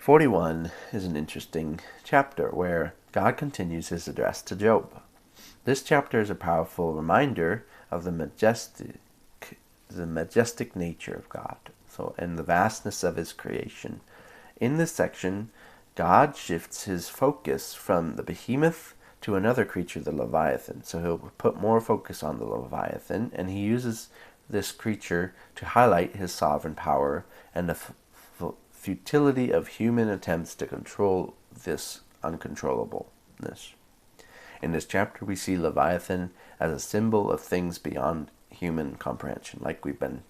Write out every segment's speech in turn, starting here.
41 is an interesting chapter where God continues his address to Job. This chapter is a powerful reminder of the majestic nature of God, and the vastness of his creation. In this section, God shifts his focus from the behemoth to another creature, the Leviathan. So he'll put more focus on the Leviathan, and he uses this creature to highlight his sovereign power and the futility of human attempts to control this uncontrollableness. In this chapter, we see Leviathan as a symbol of things beyond human comprehension, like we've been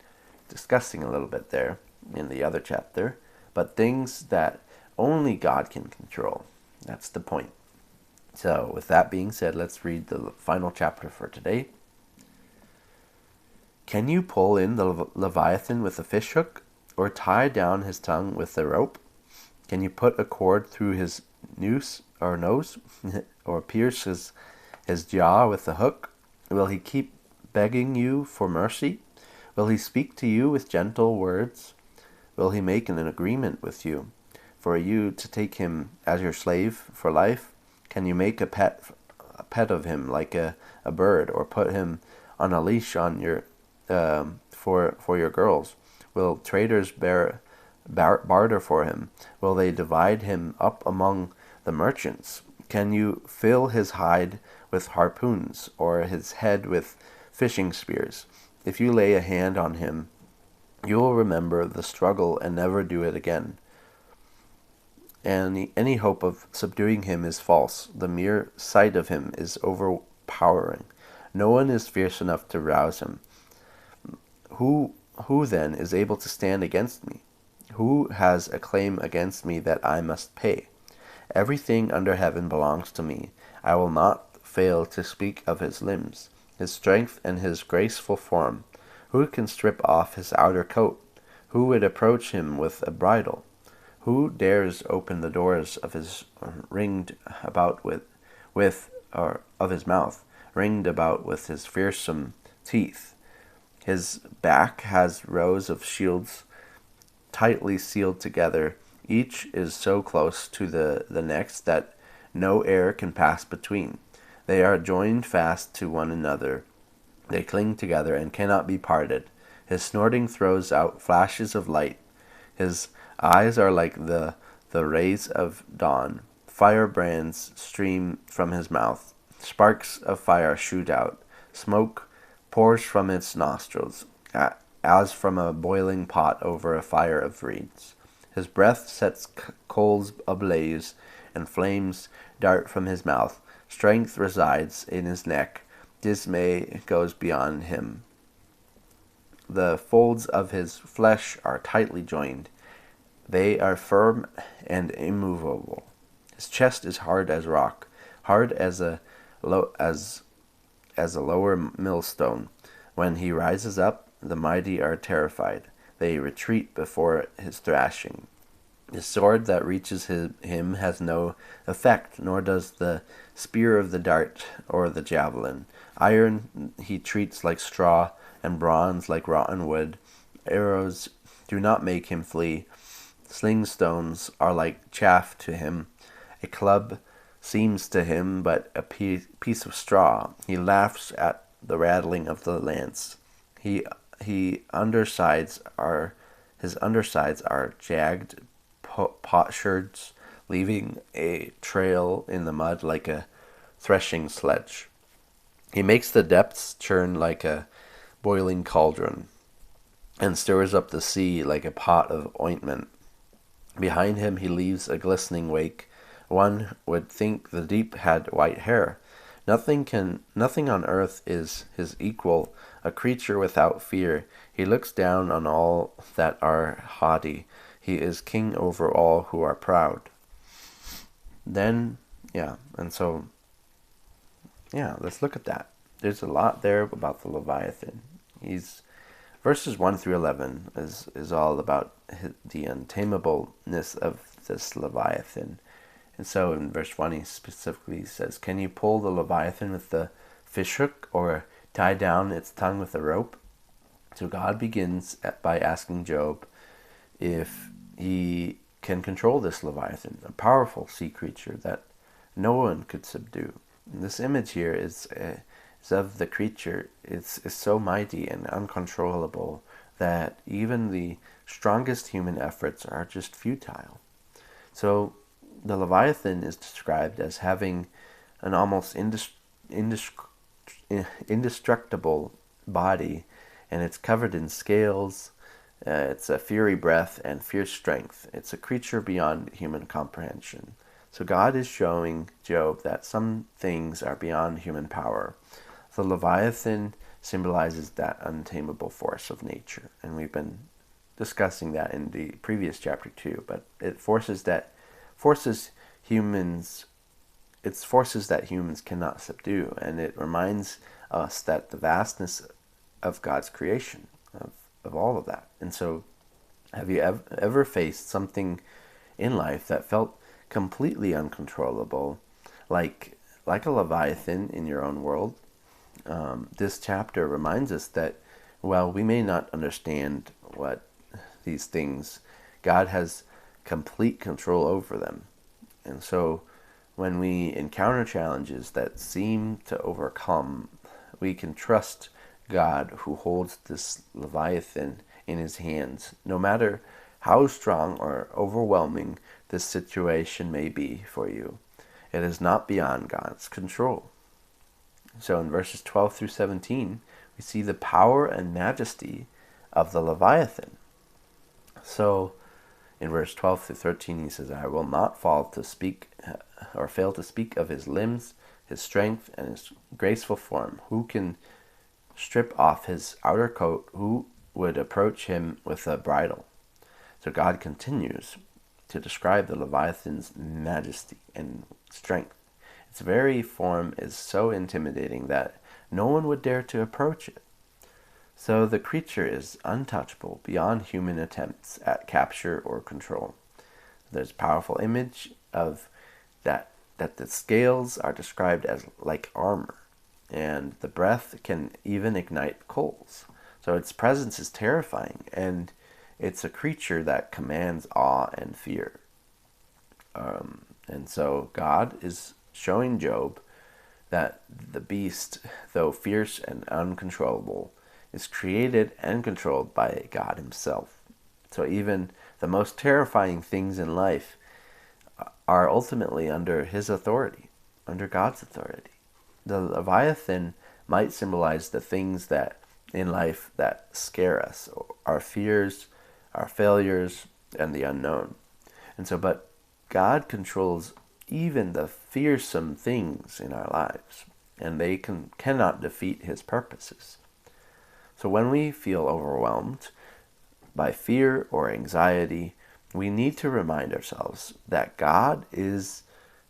discussing a little bit there in the other chapter, but things that only God can control. That's the point. So, with that being said, let's read the final chapter for today. Can you pull in the Leviathan with a fishhook, or tie down his tongue with a rope? Can you put a cord through his nose, or pierce his jaw with a hook? Will he keep begging you for mercy? Will he speak to you with gentle words? Will he make an agreement with you, for you to take him as your slave for life? Can you make a pet of him like a bird, or put him on a leash on your for your girls? Will traders barter for him? Will they divide him up among the merchants? Can you fill his hide with harpoons, or his head with fishing spears? If you lay a hand on him, you will remember the struggle and never do it again. And any hope of subduing him is false. The mere sight of him is overpowering. No one is fierce enough to rouse him. Who then is able to stand against me? Who has a claim against me that I must pay? Everything under heaven belongs to me. I will not fail to speak of his limbs, his strength, and his graceful form. Who can strip off his outer coat? Who would approach him with a bridle? Who dares open the doors of his ringed about of his mouth, ringed about with his fearsome teeth? His back has rows of shields tightly sealed together. Each is so close to the next that no air can pass between. They are joined fast to one another. They cling together and cannot be parted. His snorting throws out flashes of light. His eyes are like the rays of dawn. Firebrands stream from his mouth. Sparks of fire shoot out. Smoke pours from its nostrils, as from a boiling pot over a fire of reeds. His breath sets coals ablaze, and flames dart from his mouth. Strength resides in his neck. Dismay goes beyond him. The folds of his flesh are tightly joined. They are firm and immovable. His chest is hard as rock, hard as a lower millstone. When he rises up, the mighty are terrified. They retreat before his thrashing. The sword that reaches him has no effect, nor does the spear of the dart or the javelin. Iron he treats like straw, and bronze like rotten wood. Arrows do not make him flee. Sling stones are like chaff to him. A club seems to him but a piece of straw. He laughs at the rattling of the lance. His undersides are jagged potsherds, leaving a trail in the mud like a threshing sledge. He makes the depths churn like a boiling cauldron, and stirs up the sea like a pot of ointment. Behind him he leaves a glistening wake. One would think the deep had white hair. Nothing on earth is his equal, a creature without fear. He looks down on all that are haughty. He is king over all who are proud. Let's look at that. There's a lot there about the Leviathan. Verses 1 through 11 is all about the untamableness of this Leviathan. And so in verse 1 he specifically says, can you pull the Leviathan with the fishhook, or tie down its tongue with a rope? So God begins by asking Job if he can control this Leviathan, a powerful sea creature that no one could subdue. And this image here is of the creature is so mighty and uncontrollable that even the strongest human efforts are just futile. So the Leviathan is described as having an almost indestructible body, and it's covered in scales. It's a fiery breath and fierce strength. It's a creature beyond human comprehension. So God is showing Job that some things are beyond human power. The Leviathan symbolizes that untamable force of nature, and we've been discussing that in the previous chapter too. But it forces humans cannot subdue, and it reminds us that the vastness of God's creation, of all of that. And so, have you ever faced something in life that felt completely uncontrollable, like a Leviathan in your own world? This chapter reminds us that while we may not understand what these things, God has complete control over them. And so when we encounter challenges that seem to overcome, we can trust God, who holds this Leviathan in his hands, no matter how strong or overwhelming this situation may be for you. It is not beyond God's control. So in verses 12 through 17, we see the power and majesty of the Leviathan. So in verse 12 through 13, he says, I will not fail to speak of his limbs, his strength, and his graceful form. Who can strip off his outer coat? Who would approach him with a bridle? So God continues to describe the Leviathan's majesty and strength. Its very form is so intimidating that no one would dare to approach it. So the creature is untouchable beyond human attempts at capture or control. There's a powerful image of that the scales are described as like armor, and the breath can even ignite coals. So its presence is terrifying, and it's a creature that commands awe and fear. And so God is showing Job that the beast, though fierce and uncontrollable, is created and controlled by God himself. So even the most terrifying things in life are ultimately under his authority, under God's authority. The Leviathan might symbolize the things that in life that scare us, our fears, our failures, and the unknown. And so, but God controls even the fearsome things in our lives, and they cannot defeat his purposes. So when we feel overwhelmed by fear or anxiety, we need to remind ourselves that God is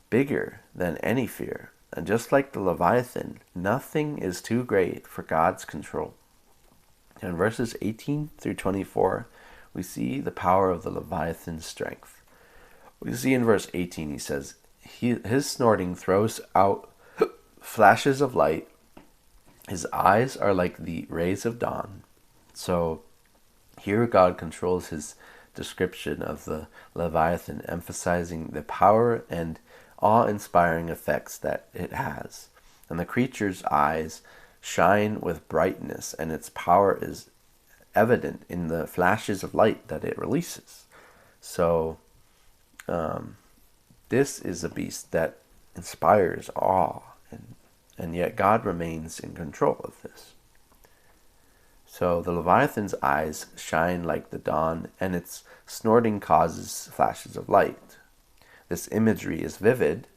bigger than any fear. And just like the Leviathan, nothing is too great for God's control. In verses 18 through 24, we see the power of the Leviathan's strength. We see in verse 18, he says, his snorting throws out flashes of light. His eyes are like the rays of dawn. So here God controls his description of the Leviathan, emphasizing the power and awe-inspiring effects that it has. And the creature's eyes shine with brightness, and its power is evident in the flashes of light that it releases. So this is a beast that inspires awe, and yet God remains in control of this. So the Leviathan's eyes shine like the dawn, and its snorting causes flashes of light. This imagery is vivid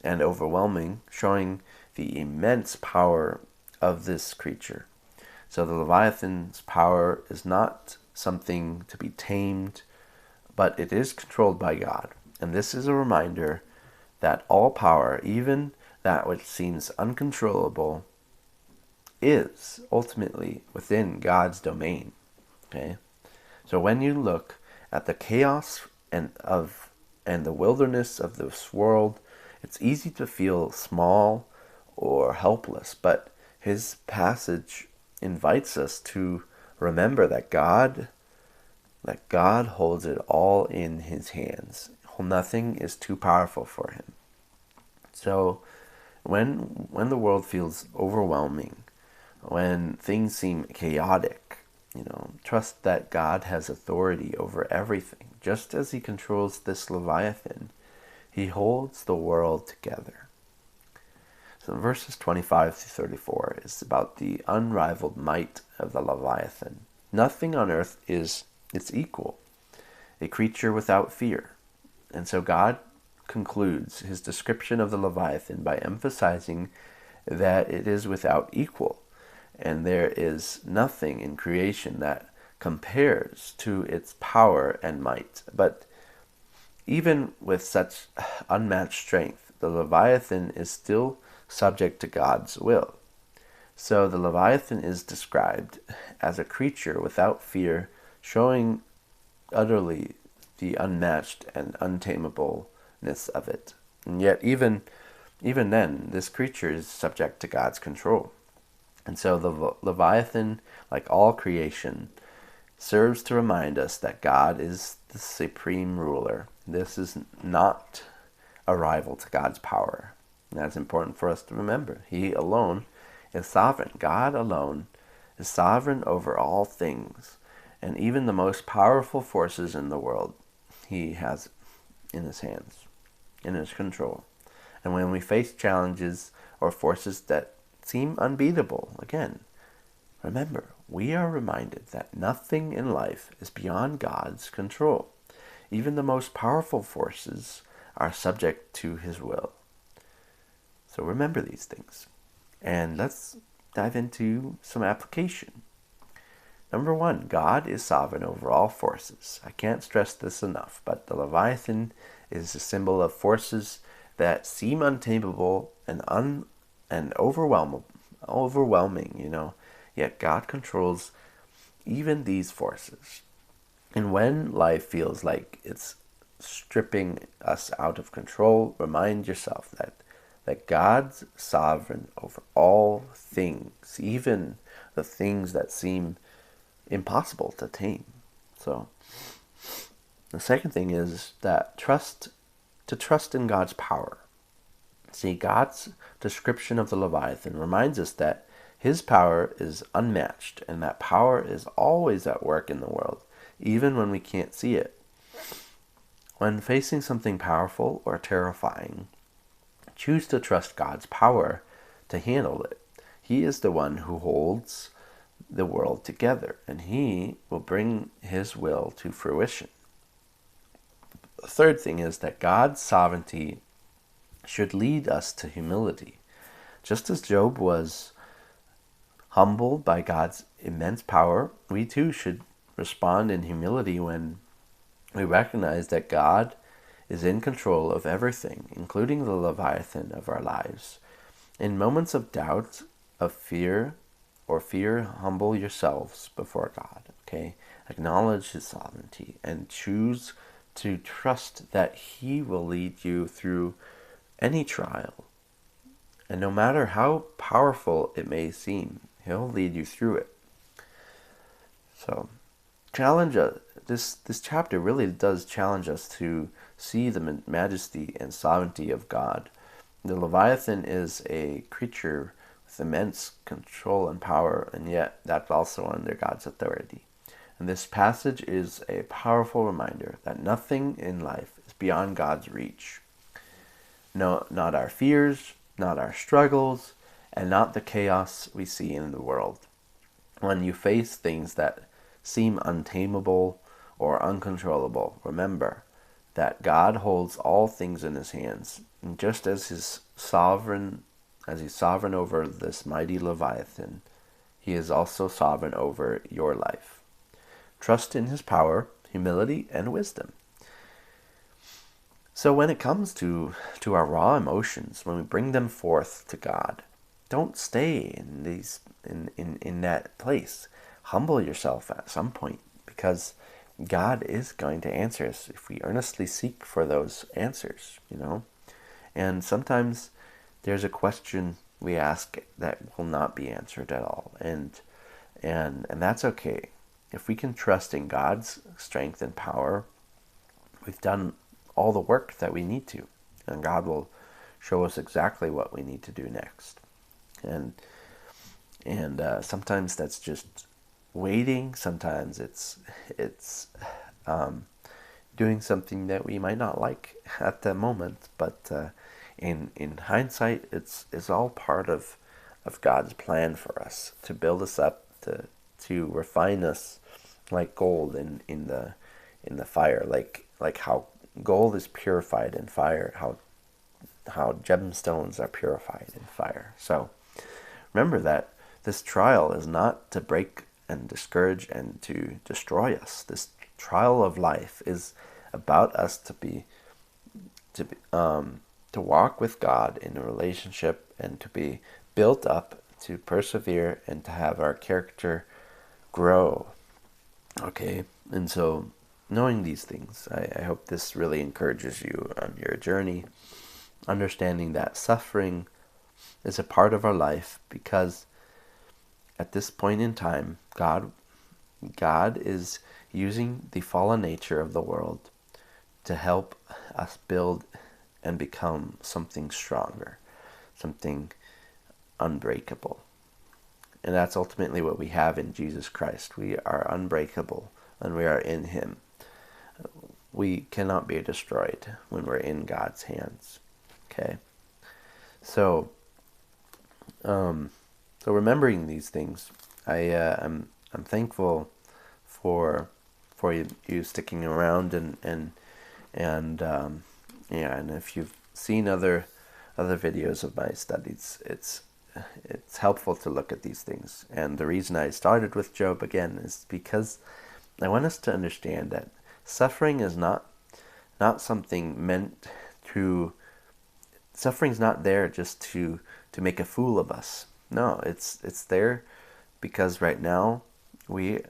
and overwhelming, showing the immense power of this creature. So the Leviathan's power is not something to be tamed, but it is controlled by God. And this is a reminder that all power, even that which seems uncontrollable, is ultimately within God's domain. Okay? So when you look at the chaos and the wilderness of this world, it's easy to feel small or helpless, but his passage invites us to remember that God that God holds it all in his hands. Nothing is too powerful for him. So when the world feels overwhelming, when things seem chaotic, trust that God has authority over everything. Just as he controls this Leviathan, he holds the world together. So verses 25 through 34 is about the unrivaled might of the Leviathan. Nothing on earth is its equal, a creature without fear. And so God concludes his description of the Leviathan by emphasizing that it is without equal, and there is nothing in creation that compares to its power and might. But even with such unmatched strength, the Leviathan is still subject to God's will. So the Leviathan is described as a creature without fear, showing utterly the unmatched and untamableness of it. And yet even then, this creature is subject to God's control. And so the Leviathan, like all creation, serves to remind us that God is the supreme ruler. This is not a rival to God's power. And that's important for us to remember. He alone is sovereign. God alone is sovereign over all things. And even the most powerful forces in the world, he has in his hands, in his control. And when we face challenges or forces that seem unbeatable, again, remember, we are reminded that nothing in life is beyond God's control. Even the most powerful forces are subject to his will. So remember these things. And let's dive into some application. Number one, God is sovereign over all forces. I can't stress this enough, but the Leviathan is a symbol of forces that seem untamable and overwhelming, yet God controls even these forces. And when life feels like it's stripping us out of control, remind yourself that God's sovereign over all things, even the things that seem impossible to tame. So the second thing is that trust in God's power. See, God's description of the Leviathan reminds us that his power is unmatched and that power is always at work in the world, even when we can't see it. When facing something powerful or terrifying, choose to trust God's power to handle it. He is the one who holds the world together, and he will bring his will to fruition. The third thing is that God's sovereignty should lead us to humility. Just as Job was humbled by God's immense power, we too should respond in humility when we recognize that God is in control of everything, including the Leviathan of our lives. In moments of doubt, of fear, humble yourselves before God, okay? Acknowledge his sovereignty and choose to trust that he will lead you through any trial. And no matter how powerful it may seem, he'll lead you through it. So, this chapter really does challenge us to see the majesty and sovereignty of God. The Leviathan is a creature with immense control and power, and yet that's also under God's authority. And this passage is a powerful reminder that nothing in life is beyond God's reach. No, not our fears, not our struggles, and not the chaos we see in the world. When you face things that seem untamable or uncontrollable, remember that God holds all things in his hands. And just as he's sovereign over this mighty Leviathan, he is also sovereign over your life. Trust in his power, humility, and wisdom. So when it comes to our raw emotions, when we bring them forth to God, don't stay in that place. Humble yourself at some point, because God is going to answer us if we earnestly seek for those answers, And sometimes there's a question we ask that will not be answered at all, and that's okay. if we can trust in God's strength and power, we've done all the work that we need to, and God will show us exactly what we need to do next. And sometimes that's just waiting. Sometimes it's doing something that we might not like at the moment, but in hindsight, it's all part of God's plan for us to build us up, to refine us like gold in the fire, like how gold is purified in fire, how gemstones are purified in fire. So remember that this trial is not to break and discourage and to destroy us. This trial of life is about us to walk with God in a relationship and to be built up, to persevere, and to have our character grow. Okay, and so knowing these things, I hope this really encourages you on your journey, understanding that suffering is a part of our life, because at this point in time, God is using the fallen nature of the world to help us build and become something stronger, something unbreakable. And that's ultimately what we have in Jesus Christ. We are unbreakable when we are in Him. We cannot be destroyed when we're in God's hands. Okay? So, so remembering these things, I'm thankful for you sticking around, and yeah, and if you've seen other videos of my studies, it's helpful to look at these things. And the reason I started with Job again is because I want us to understand that suffering is not something meant to. Suffering's not there just to make a fool of us. No, it's there because right now we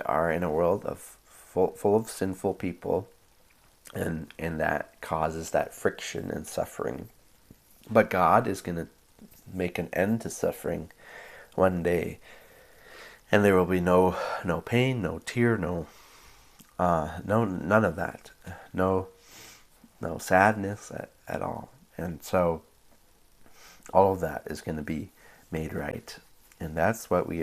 are in a world of full of sinful people, and that causes that friction and suffering. But God is going to make an end to suffering one day, and there will be no pain, no tear, none of that, no sadness at all. And so all of that is going to be made right, and that's what we are